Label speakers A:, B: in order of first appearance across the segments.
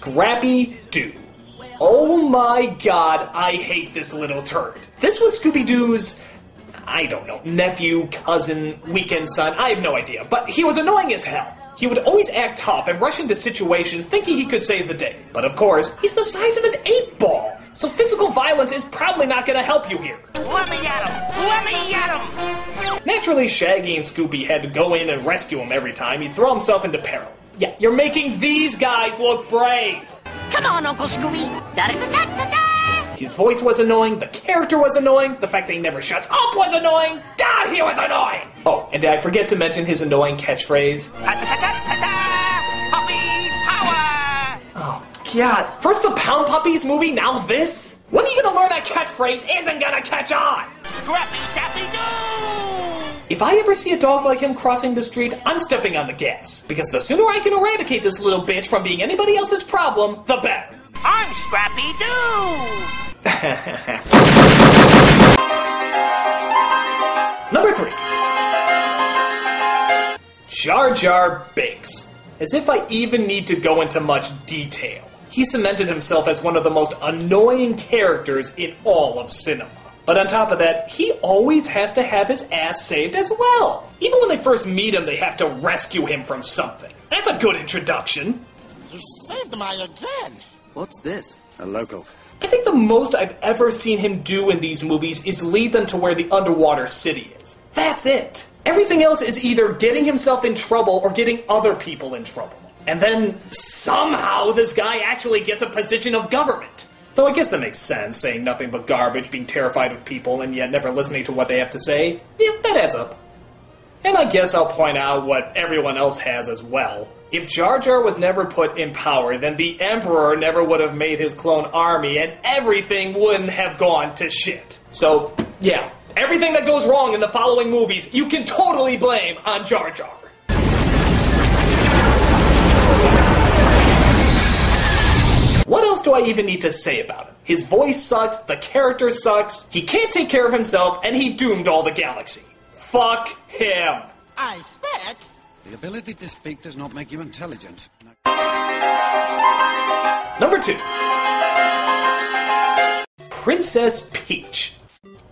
A: Scrappy-Doo. Oh my god, I hate this little turd. This was Scooby-Doo's, I don't know, nephew, cousin, weekend son, I have no idea, but he was annoying as hell. He would always act tough and rush into situations thinking he could save the day. But of course, he's the size of an 8-ball, so physical violence is probably not gonna help you here.
B: Let me at him! Let me at him!
A: Naturally, Shaggy and Scooby had to go in and rescue him every time he'd throw himself into peril. Yeah, you're making these guys look brave!
B: Come on, Uncle Scooby! Da-da-da-da-da-da!
A: His voice was annoying, the character was annoying, the fact that he never shuts up was annoying. God, he was annoying! Oh, and did I forget to mention his annoying catchphrase?
B: Puppy power!
A: Oh, God. First the Pound Puppies movie, now this? When are you gonna learn that catchphrase isn't gonna catch on?
B: Scrappy-Dappy-Doo!
A: If I ever see a dog like him crossing the street, I'm stepping on the gas. Because the sooner I can eradicate this little bitch from being anybody else's problem, the better.
B: I'm Scrappy-Doo!
A: Number 3. Jar Jar Binks. As if I even need to go into much detail. He cemented himself as one of the most annoying characters in all of cinema. But on top of that, he always has to have his ass saved as well. Even when they first meet him, they have to rescue him from something. That's a good introduction.
C: You saved my again.
D: What's this? A local.
A: I think the most I've ever seen him do in these movies is lead them to where the underwater city is. That's it. Everything else is either getting himself in trouble or getting other people in trouble. And then, somehow, this guy actually gets a position of government. Though I guess that makes sense, saying nothing but garbage, being terrified of people, and yet never listening to what they have to say. Yeah, that adds up. And I guess I'll point out what everyone else has as well. If Jar Jar was never put in power, then the Emperor never would have made his clone army, and everything wouldn't have gone to shit. So, yeah, everything that goes wrong in the following movies, you can totally blame on Jar Jar. What else do I even need to say about him? His voice sucks, the character sucks, he can't take care of himself, and he doomed all the galaxy. Fuck him.
C: I speak.
D: The ability to speak does not make you intelligent.
A: Number 2. Princess Peach.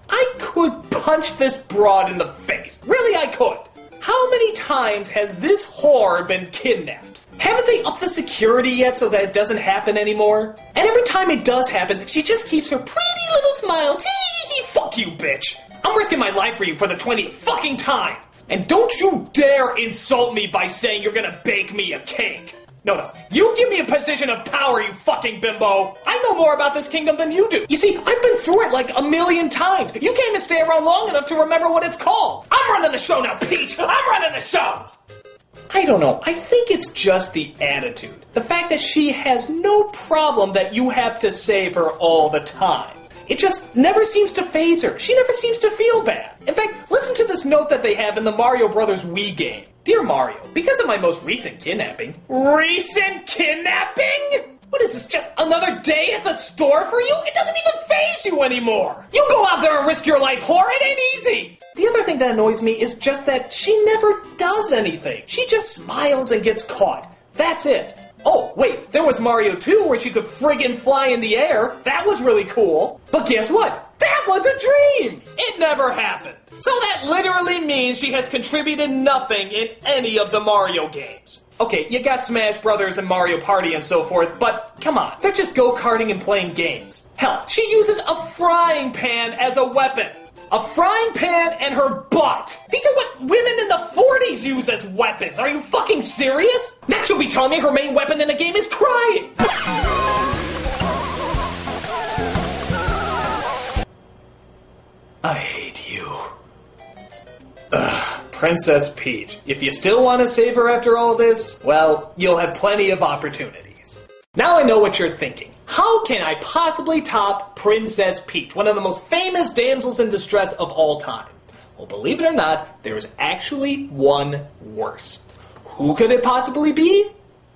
A: I could punch this broad in the face. Really, I could. How many times has this whore been kidnapped? Haven't they upped the security yet so that it doesn't happen anymore? And every time it does happen, she just keeps her pretty little smile. Tee-hee-hee, fuck you, bitch. I'm risking my life for you for the 20th fucking time. And don't you dare insult me by saying you're gonna bake me a cake. No. You give me a position of power, you fucking bimbo. I know more about this kingdom than you do. You see, I've been through it like a million times. You can't even stay around long enough to remember what it's called. I'm running the show now, Peach. I'm running the show. I don't know. I think it's just the attitude. The fact that she has no problem that you have to save her all the time. It just never seems to faze her. She never seems to feel bad. In fact, listen to this note that they have in the Mario Brothers Wii game. Dear Mario, because of my most recent kidnapping... Recent kidnapping? What is this, just another day at the store for you? It doesn't even faze you anymore. You go out there and risk your life, whore. It ain't easy. The other thing that annoys me is just that she never does anything. She just smiles and gets caught. That's it. Oh, wait, there was Mario 2 where she could friggin' fly in the air. That was really cool. But guess what? That was a dream! It never happened. So that literally means she has contributed nothing in any of the Mario games. Okay, you got Smash Brothers and Mario Party and so forth, but come on, they're just go-karting and playing games. Hell, she uses a frying pan as a weapon. A frying pan and her butt. These are what women in the 40s use as weapons. Are you fucking serious? Next you'll be telling me her main weapon in a game is crying. I hate you. Ugh, Princess Peach. If you still want to save her after all this, well, you'll have plenty of opportunities. Now I know what you're thinking. How can I possibly top Princess Peach, one of the most famous damsels in distress of all time? Well, believe it or not, there's actually one worse. Who could it possibly be?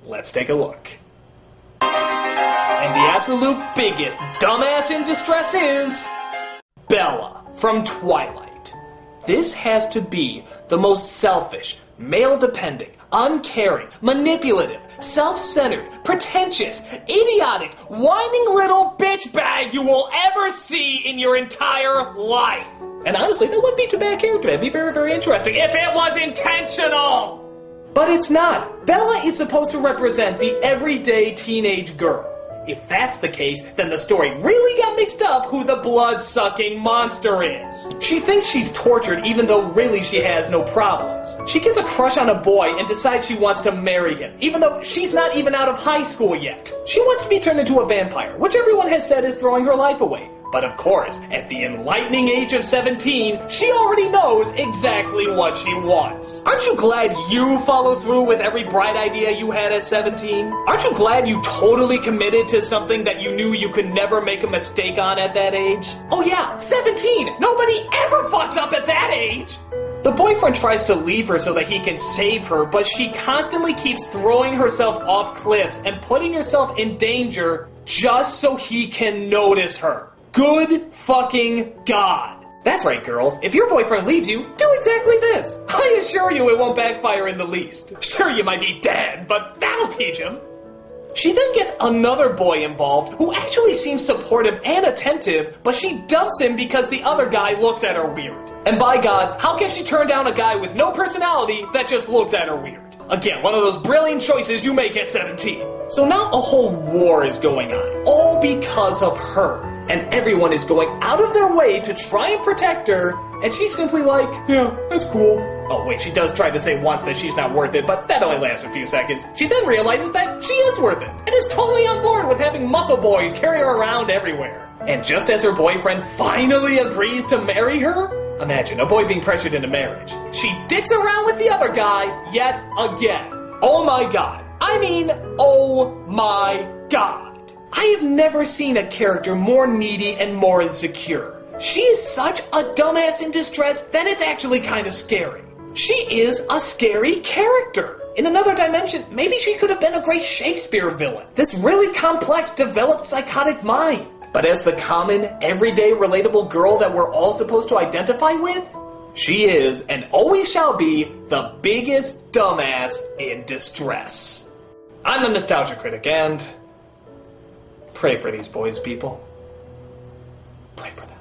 A: Let's take a look. And the absolute biggest dumbass in distress is... Bella from Twilight. This has to be the most selfish, male-dependent, uncaring, manipulative, self-centered, pretentious, idiotic, whining little bitch bag you will ever see in your entire life. And honestly, that wouldn't be too bad a character. That'd be very, very interesting if it was intentional. But it's not. Bella is supposed to represent the everyday teenage girl. If that's the case, then the story really got mixed up who the blood-sucking monster is. She thinks she's tortured even though really she has no problems. She gets a crush on a boy and decides she wants to marry him, even though she's not even out of high school yet. She wants to be turned into a vampire, which everyone has said is throwing her life away. But of course, at the enlightening age of 17, she already knows exactly what she wants. Aren't you glad you followed through with every bright idea you had at 17? Aren't you glad you totally committed to something that you knew you could never make a mistake on at that age? Oh yeah, 17! Nobody ever fucks up at that age! The boyfriend tries to leave her so that he can save her, but she constantly keeps throwing herself off cliffs and putting herself in danger just so he can notice her. Good fucking God. That's right, girls. If your boyfriend leaves you, do exactly this. I assure you it won't backfire in the least. Sure, you might be dead, but that'll teach him. She then gets another boy involved who actually seems supportive and attentive, but she dumps him because the other guy looks at her weird. And by God, how can she turn down a guy with no personality that just looks at her weird? Again, one of those brilliant choices you make at 17. So now a whole war is going on, all because of her. And everyone is going out of their way to try and protect her, and she's simply like, yeah, that's cool. Oh wait, she does try to say once that she's not worth it, but that only lasts a few seconds. She then realizes that she is worth it, and is totally on board with having muscle boys carry her around everywhere. And just as her boyfriend finally agrees to marry her, imagine a boy being pressured into marriage. She dicks around with the other guy yet again. Oh my God. I mean, oh my God. I have never seen a character more needy and more insecure. She is such a dumbass in distress that it's actually kind of scary. She is a scary character. In another dimension, maybe she could have been a great Shakespeare villain. This really complex, developed psychotic mind. But as the common, everyday, relatable girl that we're all supposed to identify with, she is, and always shall be, the biggest dumbass in distress. I'm the Nostalgia Critic, and pray for these boys, people. Pray for them.